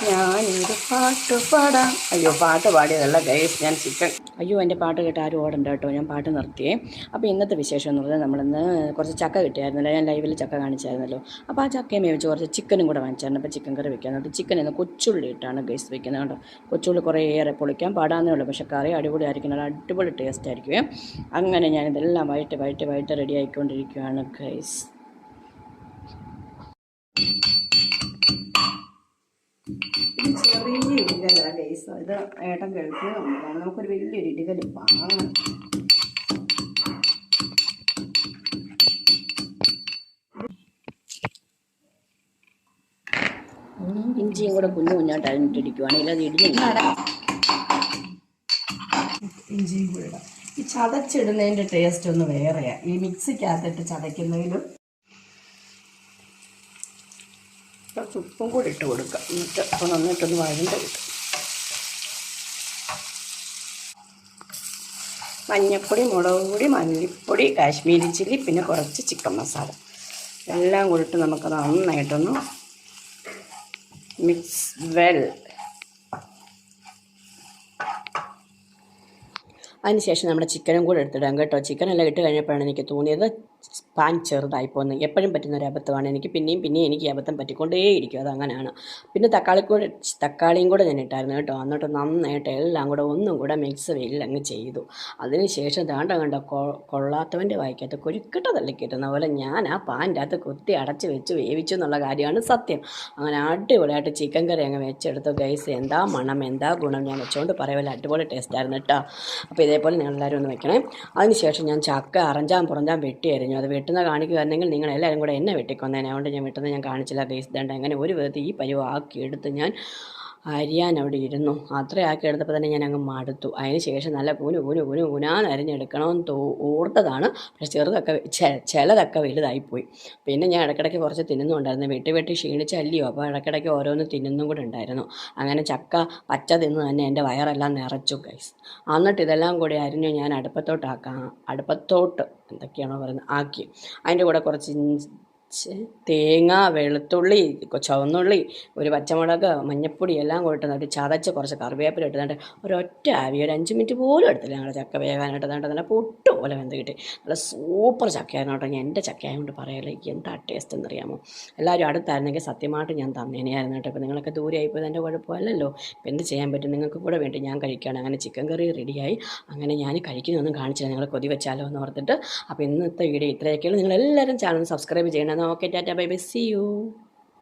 ഞാനൊരു പാട്ട് പാടാം. അയ്യോ, പാട്ട് പാടിയതല്ല ഗൈസ്, ഞാൻ ചിക്കൻ. അയ്യോ, എൻ്റെ പാട്ട് കേട്ട് ആരും ഓടണ്ട കേട്ടോ, ഞാൻ പാട്ട് നിർത്തിയേ. അപ്പോൾ ഇന്നത്തെ വിശേഷം എന്ന് പറഞ്ഞാൽ നമ്മളിന്ന് കുറച്ച് ചക്ക കിട്ടിയായിരുന്നല്ലോ, ഞാൻ ലൈവിൽ ചക്ക കാണിച്ചായിരുന്നല്ലോ. അപ്പോൾ ആ ചക്കയും വേവിച്ച് കുറച്ച് ചിക്കനും കൂടെ വാങ്ങിച്ചായിരുന്നു. അപ്പോൾ ചിക്കൻ കറി വെക്കാനായിട്ട് ചിക്കൻ ഇന്ന് കൊച്ചുള്ളി ഇട്ടാണ് ഗൈസ് വെക്കുന്നത് കേട്ടോ. കൊച്ചുള്ളി കുറേയേറെ പൊളിക്കാൻ പാടാന്നേ ഉള്ളൂ, പക്ഷേ കറി അടിപൊളി ആയിരിക്കും, നല്ല അടിപൊളി ടേസ്റ്റ് ആയിരിക്കുമേ. അങ്ങനെ ഞാനിതെല്ലാം വൈകിട്ട് റെഡി ആയിക്കൊണ്ടിരിക്കുകയാണ് ഗൈസ്. ഇത് ചെറിയ ഇടികലാണ് ഗൈസ്, ഇത് ഏട്ടൻ കേൾക്കുന്നതാണ്. നമുക്കൊരു വലിയൊരു ഇടികൽ വാങ്ങണം. ഇഞ്ചിയും കൂടെ കുഞ്ഞായിട്ട് അരിഞ്ഞിട്ടിരിക്കുവാണെങ്കിൽ അത് ഇടിഞ്ഞില്ല. ഇഞ്ചിയും കൂടെ ഇടാം. ഈ ചതച്ചിടുന്നതിൻ്റെ ടേസ്റ്റ് ഒന്ന് വേറെയാണ്, ഈ മിക്സിക്കകത്തിട്ട് ചതയ്ക്കുന്നതിലും. കുറച്ച് ഉപ്പും കൂടി ഇട്ട് കൊടുക്കാം, എന്നിട്ട് അപ്പോൾ നന്നായിട്ടൊന്ന് വഴണ്ട് കിട്ടും. മഞ്ഞൾപ്പൊടി, മുളക് പൊടി, മല്ലിപ്പൊടി, കാശ്മീരി ചില്ലി, പിന്നെ കുറച്ച് ചിക്കൻ മസാല എല്ലാം കൂടിയിട്ട് നമുക്ക് നന്നായിട്ടൊന്ന് മിക്സ് വെൽ. അതിനുശേഷം നമ്മുടെ ചിക്കനും കൂടെ എടുത്തിടാം കേട്ടോ. ചിക്കനെല്ലാം ഇട്ട് കഴിഞ്ഞപ്പോഴാണ് എനിക്ക് തോന്നിയത് പാൻ ചെറുതായി പോകുന്നത്. എപ്പോഴും പറ്റുന്ന ഒരു അബദ്ധമാണ് എനിക്ക്, പിന്നെയും എനിക്ക് അബദ്ധം പറ്റിക്കൊണ്ടേയിരിക്കും, അതങ്ങനെയാണ്. പിന്നെ തക്കാളിയും കൂടെ ഞാൻ ഇട്ടായിരുന്നു കേട്ടോ. എന്നിട്ട് നന്നായിട്ട് എല്ലാം കൂടെ ഒന്നും കൂടെ മിക്സ് അങ്ങ് ചെയ്തു. അതിനുശേഷം കണ്ടോ കൊള്ളാത്തവൻ്റെ വായിക്കകത്ത് കൊഴുക്കട്ട തള്ളിക്കിട്ടുന്ന പോലെ ഞാൻ ആ പാൻ്റെ അകത്ത് കുത്തി അടച്ച് വെച്ച് വേവിച്ചു എന്നുള്ള കാര്യമാണ് സത്യം. അങ്ങനെ അടിപൊളിയായിട്ട് ചിക്കൻ കറി അങ്ങ് വെച്ചെടുത്തു ഗൈസ്. എന്താ മണം, എന്താ ഗുണം, ഞാൻ വെച്ചുകൊണ്ട് പറയുമല്ലോ, അടിപൊളി ടേസ്റ്റായിരുന്നു കേട്ടോ. അപ്പോൾ ഇതേപോലെ നിങ്ങളെല്ലാവരും ഒന്ന് വെക്കണേ. അതിനുശേഷം ഞാൻ ചക്ക അറഞ്ചാൻ പുറഞ്ചാൻ വെട്ടി അരിഞ്ഞു. അത് വെട്ടുന്ന കാണിക്കുമായിരുന്നെങ്കിൽ നിങ്ങളെല്ലാവരും കൂടെ എന്നെ വെട്ടിക്കൊന്നേനെ. അതുകൊണ്ട് ഞാൻ വെട്ടുന്നത് ഞാൻ കാണിച്ചില്ല ഗൈസ്. ദണ്ട് അങ്ങനെ ഒരു വിധത്തിൽ ഈ പരിവാക്കി എടുത്ത് ഞാൻ അരിയാൻ അവിടെ ഇരുന്നു. അത്ര ആക്കി എടുത്തപ്പോൾ തന്നെ ഞാൻ അങ്ങ് മടുത്തു. അതിന് ശേഷം നല്ല കുനാന്ന് അരിഞ്ഞെടുക്കണമെന്ന് ഓർത്തതാണ്. പക്ഷേ ചിലതൊക്കെ വലുതായിപ്പോയി. പിന്നെ ഞാൻ ഇടയ്ക്കിടയ്ക്ക് കുറച്ച് തിന്നുന്നുണ്ടായിരുന്നു, വെട്ടി ക്ഷീണിച്ചല്ലയോ, അപ്പോൾ ഇടയ്ക്കിടയ്ക്ക് ഓരോന്ന് തിന്നുന്നും കൂടെ ഉണ്ടായിരുന്നു. അങ്ങനെ ചക്ക പച്ച തിന്ന് തന്നെ എൻ്റെ വയറെല്ലാം നിറച്ചു ഗൈസ്. എന്നിട്ട് ഇതെല്ലാം കൂടി അരിഞ്ഞ് ഞാൻ അടുപ്പത്തോട്ട് എന്തൊക്കെയാണോ പറയുന്നത് ആക്കി. അതിൻ്റെ കൂടെ കുറച്ച് തേങ്ങ, വെളുത്തുള്ളി, ചുവന്നുള്ളി, ഒരു പച്ചമുളക്, മഞ്ഞൾപ്പൊടി എല്ലാം കൂട്ടുന്ന ചതച്ച് കുറച്ച് കറിവേപ്പില ഇട്ടുന്നുണ്ട്. ഒരൊറ്റ ആവി, ഒരു 5 മിനിറ്റ് പോലും എടുത്തില്ല ഞങ്ങൾ ചക്ക വേകാനായിട്ട്. നല്ല പൊട്ട് പോലെ വെന്ത് കിട്ടി. നല്ല സൂപ്പർ ചക്കയായിരുന്നു കേട്ടോ. എൻ്റെ ചക്കയായതുകൊണ്ട് പറയല്ലേ, എന്താ ടേസ്റ്റ് എന്നറിയാമോ. എല്ലാവരും അടുത്തായിരുന്നെങ്കിൽ സത്യമായിട്ട് ഞാൻ തന്നേനെയായിരുന്നു കേട്ടോ. ഇപ്പോൾ നിങ്ങളൊക്കെ ദൂരെ ആയിപ്പോയത് എൻ്റെ കുഴപ്പമല്ലല്ലോ. ഇപ്പം എന്ത് ചെയ്യാൻ പറ്റും, നിങ്ങൾക്ക് കൂടെ വേണ്ടി ഞാൻ കഴിക്കുകയാണ്. അങ്ങനെ ചിക്കൻ കറി റെഡിയായി. അങ്ങനെ ഞാൻ കഴിക്കുന്നൊന്നും കാണിച്ചില്ല, നിങ്ങൾ കൊതി വെച്ചാലോ എന്ന് ഓർത്തിട്ട്. അപ്പോൾ ഇന്നത്തെ വീഡിയോ ഇത്രയൊക്കെയുള്ളൂ. നിങ്ങളെല്ലാവരും ചാനൽ സബ്സ്ക്രൈബ് ചെയ്യണം. Okay, tata, bye bye, see U.